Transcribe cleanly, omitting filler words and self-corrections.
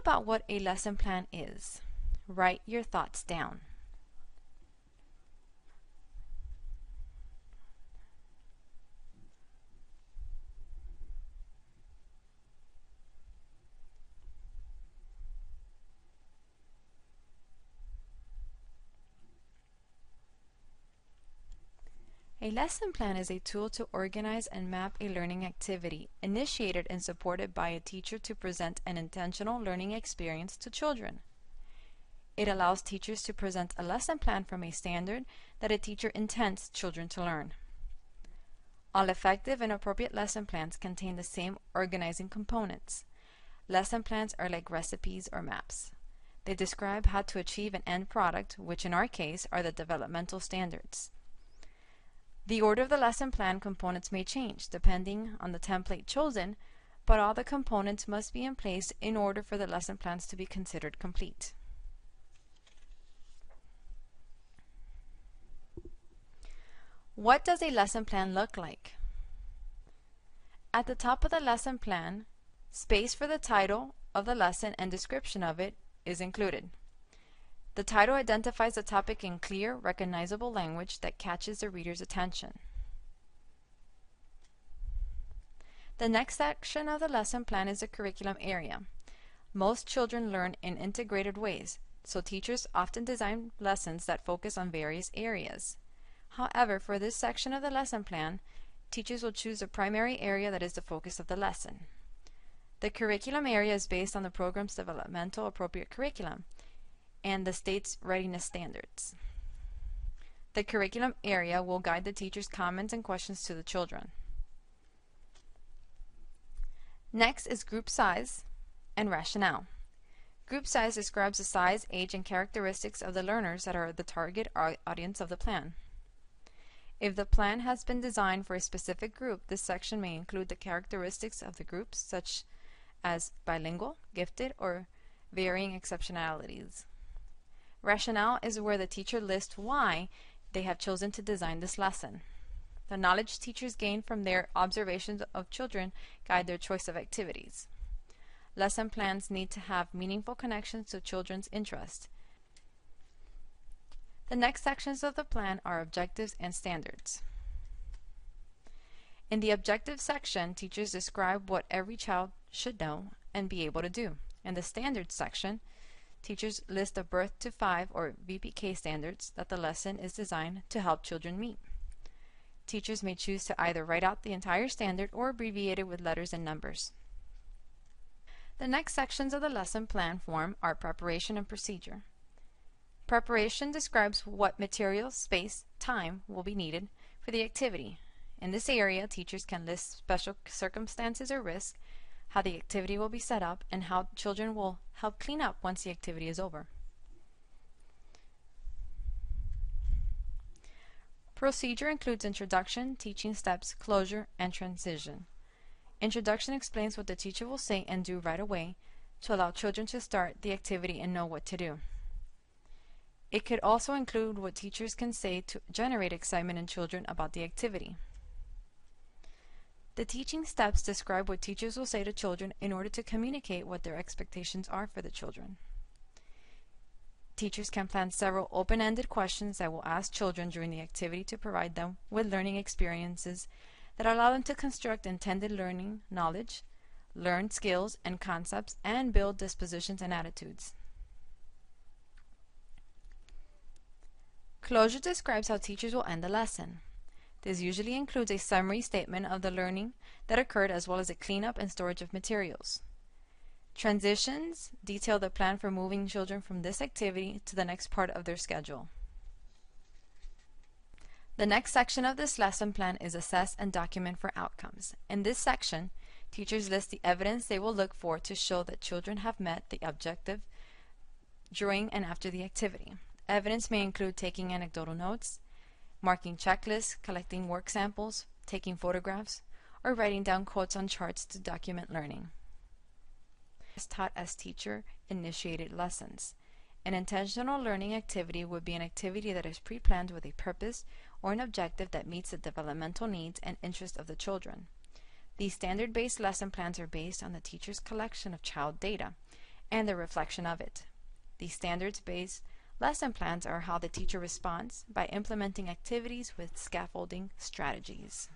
about what a lesson plan is. Write your thoughts down. A lesson plan is a tool to organize and map a learning activity, initiated and supported by a teacher to present an intentional learning experience to children. It allows teachers to present a lesson plan from a standard that a teacher intends children to learn. All effective and appropriate lesson plans contain the same organizing components. Lesson plans are like recipes or maps. They describe how to achieve an end product, which in our case are the developmental standards. The order of the lesson plan components may change depending on the template chosen, but all the components must be in place in order for the lesson plans to be considered complete. What does a lesson plan look like? At the top of the lesson plan, space for the title of the lesson and description of it is included. The title identifies the topic in clear, recognizable language that catches the reader's attention. The next section of the lesson plan is the curriculum area. Most children learn in integrated ways, so teachers often design lessons that focus on various areas. However, for this section of the lesson plan, teachers will choose a primary area that is the focus of the lesson. The curriculum area is based on the program's developmental appropriate curriculum and the state's readiness standards. The curriculum area will guide the teacher's comments and questions to the children. Next is group size and rationale. Group size describes the size, age, and characteristics of the learners that are the target audience of the plan. If the plan has been designed for a specific group, this section may include the characteristics of the groups, such as bilingual, gifted, or varying exceptionalities. Rationale is where the teacher lists why they have chosen to design this lesson. The knowledge teachers gain from their observations of children guide their choice of activities. Lesson plans need to have meaningful connections to children's interests. The next sections of the plan are objectives and standards. In the objective section, teachers describe what every child should know and be able to do. In the standards section, teachers list the birth to 5 or VPK standards that the lesson is designed to help children meet. Teachers may choose to either write out the entire standard or abbreviate it with letters and numbers. The next sections of the lesson plan form are preparation and procedure. Preparation describes what materials, space, time will be needed for the activity. In this area, teachers can list special circumstances or risks, how the activity will be set up, and how children will help clean up once the activity is over. Procedure includes introduction, teaching steps, closure, and transition. Introduction explains what the teacher will say and do right away to allow children to start the activity and know what to do. It could also include what teachers can say to generate excitement in children about the activity. The teaching steps describe what teachers will say to children in order to communicate what their expectations are for the children. Teachers can plan several open-ended questions that will ask children during the activity to provide them with learning experiences that allow them to construct intended learning knowledge, learn skills and concepts, and build dispositions and attitudes. Closure describes how teachers will end the lesson. This usually includes a summary statement of the learning that occurred as well as a cleanup and storage of materials. Transitions detail the plan for moving children from this activity to the next part of their schedule. The next section of this lesson plan is assess and document for outcomes. In this section, teachers list the evidence they will look for to show that children have met the objective during and after the activity. Evidence may include taking anecdotal notes, marking checklists, collecting work samples, taking photographs, or writing down quotes on charts to document learning. Is taught as teacher-initiated lessons. An intentional learning activity would be an activity that is pre-planned with a purpose or an objective that meets the developmental needs and interests of the children. These standard-based lesson plans are based on the teacher's collection of child data and the reflection of it. These standards-based lesson plans are how the teacher responds by implementing activities with scaffolding strategies.